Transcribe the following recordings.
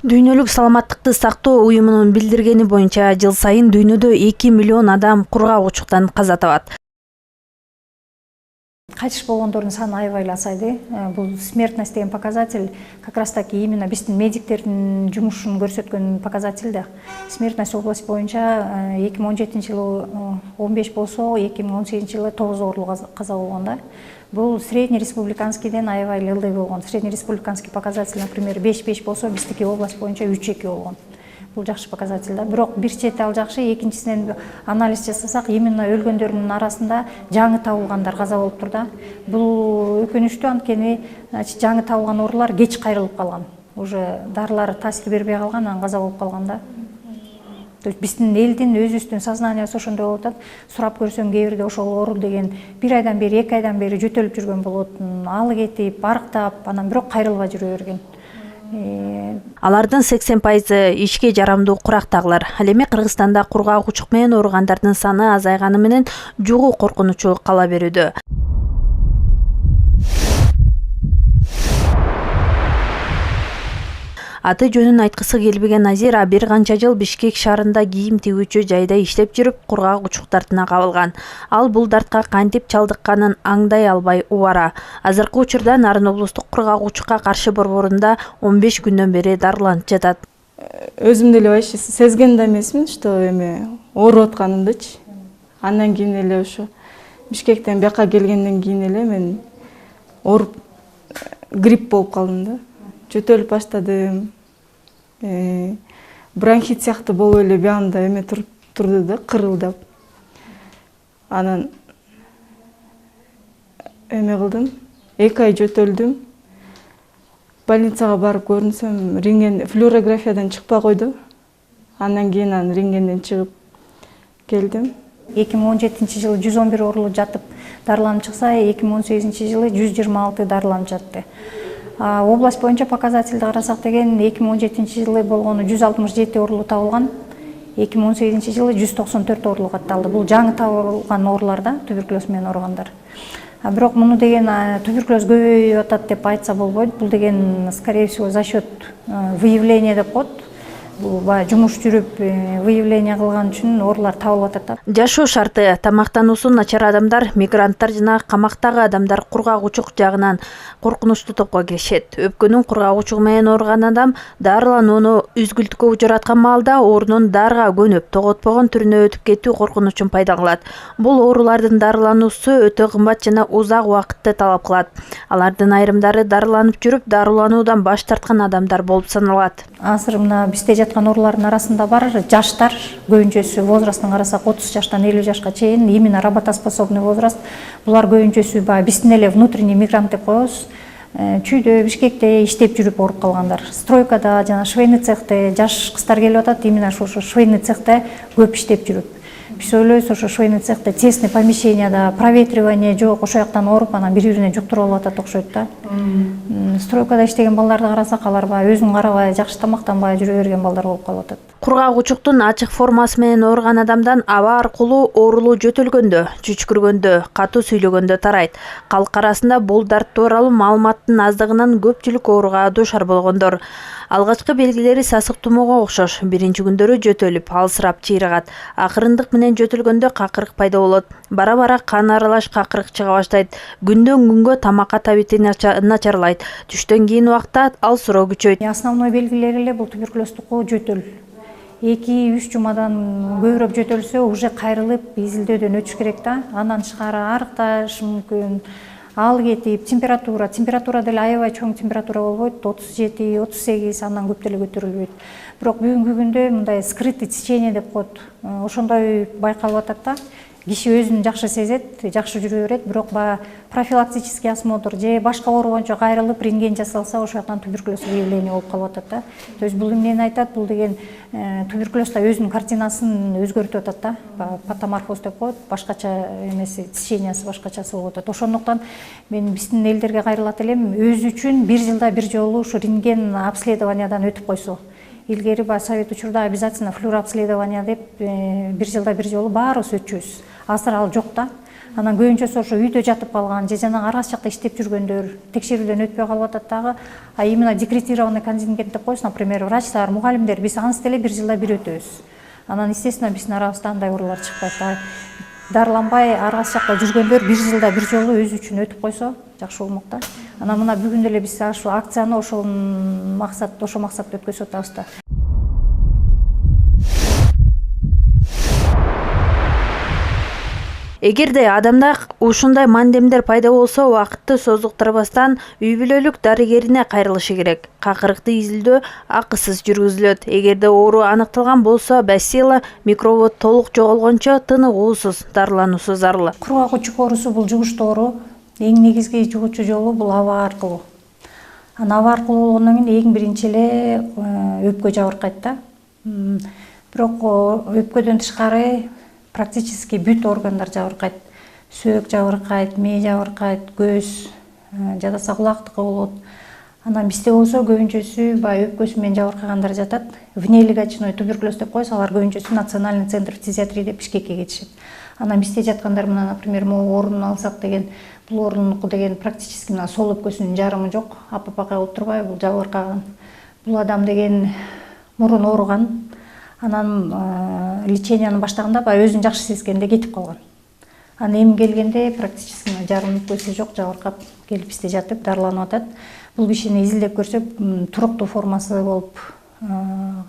Дүйнөлүк саламаттыкты сактоо уюмунун билдиргени боюнча жыл сайын дүйнөдө 2 миллион адам кургак-учуктан каза табат. Кайтыш болгондордун саны аябай эле азайды. Бул смертность деген показатель как раз таки именно биздин медиктердин жумушун көрсөткөн показатель да. Смертность область боюнча 2017 жылы 15 болсо, 2018 жылы 9 оорулуу каза болгон да. Бул среднереспубликанскийден аябай эле ылдый болгон. Среднереспубликанский показатель, например, 5-5 болсо, биздики область боюнча 3-2 болгон. Бул жакшы показатель да. Бирок бир чети ал жакшы, экинчисинен анализ жасасак, именно өлгөндөрдүн арасында жаңы табылгандар каза болуптур да. Бул өкүнүчтүү, анткени жаңы табылган оорулар кеч кайрылып калган. Уже дарылар таасир бербей калган, анан каза болуп калган да. То есть биздин элдин өзүбүздүн сознаниясы ошондой болуп атат. Сурап көрсөң, кээ бирде ошол оору деген 1 айдан бери, 2 айдан бери жөтөлүп жүргөн болот. Алы кетип, арыктап, анан бирок кайрылбай жүрө берген. Алардын 80% ишке жарамдуу курактагылар. Ал эми Кыргызстанда кургак-учук менен ооругандардын саны азайганы менен жугуу коркунучу кала берүүдө. Аты жөнүн айткысы келбеген Назира бир канча жыл Бишкек шаарында кийим тигүүчү жайда иштеп жүрүп, кургак-учук дартына кабылган. Ал бул дартка кантип чалдыкканын аңдай албай убара. Азыркы учурда Нарын облустук кургак-учукка каршы борборунда 15 күндөн бери дарыланып жатат. Өзүм деле вообще сезген да эмесмин, что эме ооруп атканымдычы. Андан кийин эле ошо Бишкектен бияка келгенден кийин эле мен ооруп грипп болуп калдым да. Жөтөлүп баштадым. Бронхит сыяктуу болуп эле биягымда эме турду да, кырылдап. Анан эме кылдым, 2 ай жөтөлдүм. Больницага барып көрүнсөм, рентген, флюорографиядан чыкпай койду. Андан кийин рентгенден чыгып келдим. 2017 жылы 111 оорулуу жатып дарыланып чыкса, 2018 жылы 126 дарыланып жатты. Область боюнча показательди карасак деген 2017 жылы болгону 167 оорулуу табылган, 2018 жылы 194 оорулуу катталды. Бул жаңы табылган оорулар да, туберкулез менен ооругандар. Бирок муну деген туберкулез көбөйүп атат деп айтса болбойт. Бул деген скорее всего за счет выявления деп коет. Бул жумуш жүрүп, выявление кылган үчүн оорулар табылып атат. Жашоо шарты, тамактануусу начар адамдар, мигранттар жана камактагы адамдар кургак-учук жагынан коркунучтуу топко киришет. Өпкөнүн кургак-учугу менен ооруган адам дарыланууну үзгүлтүккө учураткан маалда оорунун дарыга көнүп, тоготпогон түрүнө өтүп кетүү коркунучун пайда кылат. Бул оорулардын дарылануусу өтө кымбат жана узак убакытты талап кылат. Алардын айрымдары дарыланып жүрүп, дарылануудан баш тарткан адамдар болуп саналат. Азыр мына бизде жаткан оорулардын арасында бар жаштар, көбүнчөсү возрастын карасак 30 жаштан 50 жашка чейин, именно работоспособный возраст. Булар көбүнчөсү биздин эле внутренний мигрант деп коебуз. Чүйдө, Бишкекте иштеп жүрүп ооруп калгандар. Стройкада жана швейный цехте жаш кыздар келип атат, именно ошо швейный цехте көп иштеп жүрүп. Биз ойлойбуз, ошо швейный цехте тесный помещенияда проветривание жок, ошол жактан ооруп, анан бири-бирине жуктуруп алып атат окшойт да. Стройкада иштеген балдарды карасак, алар өзүн карабай, жакшы тамактанбай жүрө берген балдар болуп калып атат. Кургак-учуктун ачык формасы менен ооруган адамдан аба аркылуу оорулуу жөтөлгөндө, чүчкүргөндө, катуу сүйлөгөндө тарайт. Калк арасында бул дарт тууралуу маалыматтын аздыгынан көпчүлүк ооруга дуушар болгондор. Алгачкы белгилери сасык тумоого окшош. Биринчи күндөрү жөтөлүп, алсырап чыйрагат. Акырындык менен жөтөлгөндө какырык пайда болот. Бара-бара кан аралаш какырык чыга баштайт. Күндөн күнгө тамакка табити начарлайт. Түштөн кийин убакта алсыроо күчөйт. Основной белгилери эле бул туберкулездуку жөтөл. 2-3 жумадан көбүрөөк жөтөлсө уже кайрылып, изилдөөдөн өтүш керек да. Андан тышкары арыкташ мүмкүн, ал кетип, температура деле аябай чоң температура болбойт, 37-38, андан көп деле көтөрүлбөйт. Бирок бүгүнкү күндө мындай скрытый течение деп коет. Ошондой байкалып атат да. Киши өзүн жакшы сезет, жакшы жүрө берет, бирок профилактический осмотр же башка оору боюнча кайрылып рентген жасалса, ошол жактан туберкулез выявление болуп калып атат да. То есть бул эмнени айтат? Бул деген туберкулезда өзүнүн картинасын өзгөртүп атат да. Патоморфоз деп коет, башкача эмеси, течениясы башкачасы болуп атат. Ошондуктан мен биздин элдерге кайрылат элем, өзү үчүн 1 жылда 1 жолу ушу рентген обследованиядан өтүп койсо. Илгери совет учурда обязательно флюоробследование деп 1 жылда 1 жолу баарыбыз өтчүбүз. Азыр ал жок да. Анан көбүнчөсү ошо үйдө жатып калган же жанагы аргас жакта иштеп жүргөндөр текшерүүдөн өтпөй калып атат дагы. А именно декретированный контингент деп коебуз, например, врачтар, мугалимдер, биз анысы деле 1 жылда бир өтөбүз. Анан естественно биздин арабызда андай оорулар чыкпайт. Дарыланбай аргас жакта жүргөндөр 1 жылда бир жолу өзү үчүн өтүп койсо жакшы болмок да. Анан мына бүгүн деле биз ошо акцияны ошо максатта өткөзүп атабыз да. Эгерде адамда ушундай мандемдер пайда болсо, убакытты созуктурбастан үй бүлөлүк дарыгерине кайрылышы керек. Какырыкты изилдөө акысыз жүргүзүлөт. Эгерде оору аныкталган болсо, бацилла микробу толук жоголгончо тыныгуусуз дарылануусу зарыл. Кургак учук оорусу бул жугуштуу оору. Эң негизги жугуучу жолу бул аба аркылуу. Аба аркылуу болгондон кийин эң биринчи эле өпкө жабыркайт да. Бирок өпкөдөн тышкары практически бүт органдар жабыркайт. Сөөк жабыркайт, мээ жабыркайт, көз, жадаса кулактыкы болот. Анан бизде болсо көбүнчөсү баягы өпкөсү менен жабыркагандар жатат. Внелегочной туберкулез деп коебуз, алар көбүнчөсү национальный центр фтизиатрии деп Бишкекке кетишет. Анан бизде жаткандар мына, например, могу ордун алсак деген, бул ордунуку деген практически мына сол өпкөсүнүн жарымы жок, апапакай болуп турбайбы, бул жабыркаган. Бул адам деген мурун ооруган. Анан леченияны баштаганда баягы өзүн жакшы сезгенде кетип калган. Анан эми келгенде практически жарым өпкөсү жок, жабыркап келип бизде жатып дарыланып атат. Бул кишини изилдеп көрсөк, туруктуу формасы болуп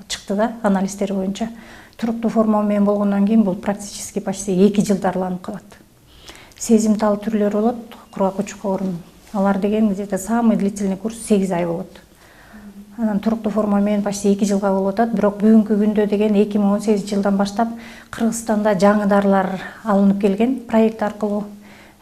чыкты да, анализдер боюнча. Туруктуу форма менен болгондон кийин бул практически почти 2 жыл дарыланып калат. Сезимтал түрлөрү болот, кургак учук оорунун. Алар деген где-то самый длительный курс 8 ай болот. Анан туруктуу форма менен почти 2 жылга болуп атат. Бирок бүгүнкү күндө деген 2018 жылдан баштап Кыргызстанда жаңы дарылар алынып келген проект аркылуу.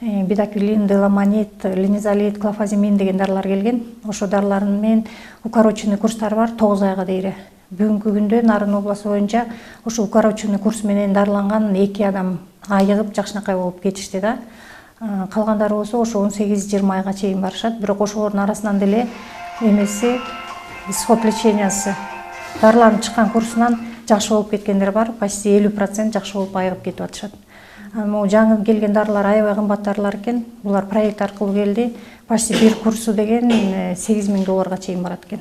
Бидаквилин, деламонит, линизолит, клофазимин деген дарылар келген. Ошо дарылардын менен укороченный курстары бар 9 айга дейре. Бүгүнкү күндө Нарын областы боюнча ошо укороченный курс менен дарыланган 2 адам айыгып жакшынакай болуп кетишти да. Калгандары болсо ошо 18-20 айга чейин барышат. Бирок ошолордун арасынан деле эмеси исход лечениясы дарыланып чыккан курсунан жакшы болуп кеткендер бар, почти 50% жакшы болуп айыгып кетип атышат. Могу жаңы келген дарылар аябай кымбат дарылар экен. Булар проект аркылуу келди. Почти бир курсу деген $8000 чейин барат экен.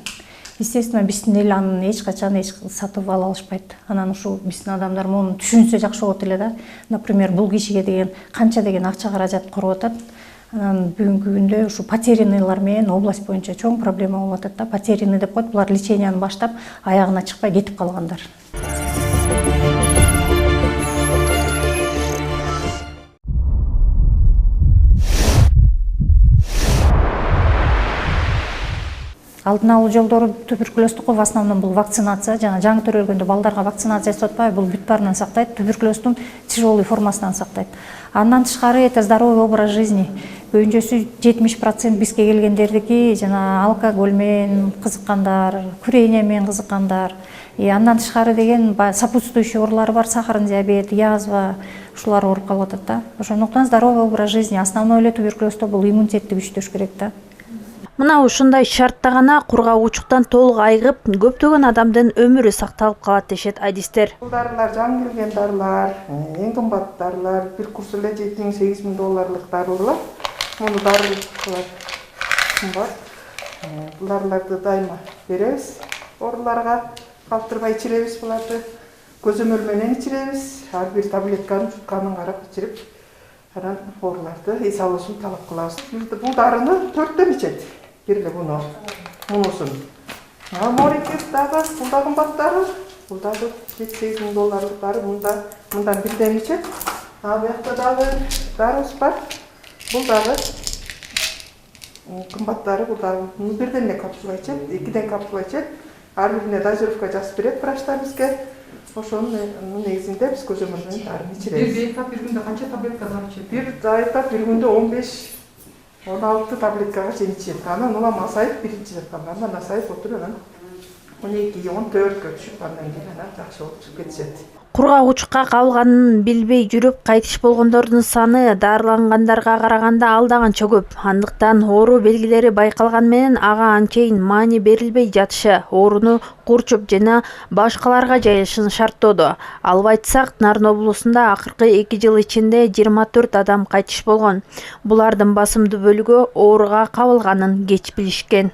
Естественно, биздин эл аны эч качан сатып ала алышпайт. Анан ушул биздин адамдар муну түшүнсө жакшы болот эле да. Например, бул кишиге деген канча деген акча каражат куруп атат. Анан бүгүнкү күндө ушу потерянныйлар менен область боюнча чоң проблема болуп атат да. Потерянный деп коет, булар леченияны баштап аягына чыкпай кетип калгандар. Алдын алуу жолдору туберкулездуку в основном бул вакцинация, жана жаңы төрөлгөндө балдарга вакцинация жасап атпайбы, бул бүт баарынан сактайт, туберкулездун тяжелый формасынан сактайт. Андан тышкары это здоровый образ жизни. Көбүнчөсү 70% бизге келгендердики жана алкоголь менен кызыккандар, курение менен кызыккандар. Андан тышкары деген сопутствующий оорулары бар, сахарный диабет, язва, ушулар ооруп калып атат да. Ошондуктан здоровый образ жизни, основной эле туберкулездо бул иммунитетти күчтөш керек да. Мына ушундай шартта гана кургак учуктан толук айыгып, көптөгөн адамдын өмүрү сакталып калат дешет адистер. Бул дарылар жаңы келген дарылар, эң кымбат дарылар, бир курс эле $7000 дарылар. Муну дарылар кымбат. Бул дарыларды дайыма беребиз. Ооруларга калтырбай ичиребиз буларды. Көзөмөл менен ичиребиз. Ар бир таблетканы жутканын карап ичирип, анан ооруларды эс алуусун талап кылабыз. Бул дарыны 4төн ичет. Бирли мунусун. Морикес дагы, бул да кымбат дары. Бул дагы $7-8 дары, мындан бирден ичет. Буякта дагы дарыбыз бар. Бул дагы кымбат дары, бул дагы бирден эле капсула ичет, 2ден капсула ичет. Ар бирине дозировка жазып берет врачтар бизге. Ошонун негизинде биз көзөмөл менен дарыны ичиребиз. Бир дайыптап бир күндө канча таблетка дары ичет? Бир дайыптап бир күндө 15-16 таблеткага чейин ичет. Анан улам азайып, биринчи жатканда андан азайып отуруп, анан 12-14 түшүп андан кийин анан жакшы болуп чыгып кетишет. Кургагучка кабылганын билбей жүрүп кайтыш болгондордун саны дарылангандарга караганда алдаганча көп. Андыктан оору белгилери байкалган менен ага анчейин маани берилбей жатышы, ооруну курчуп жана башкаларга жайылышын шарттоодо. Алып айтсак, Нарын облусунда акыркы 2 жыл ичинде 24 адам кайтыш болгон. Булардын басымдуу бөлүгү ооруга кабылганын кеч билишкен.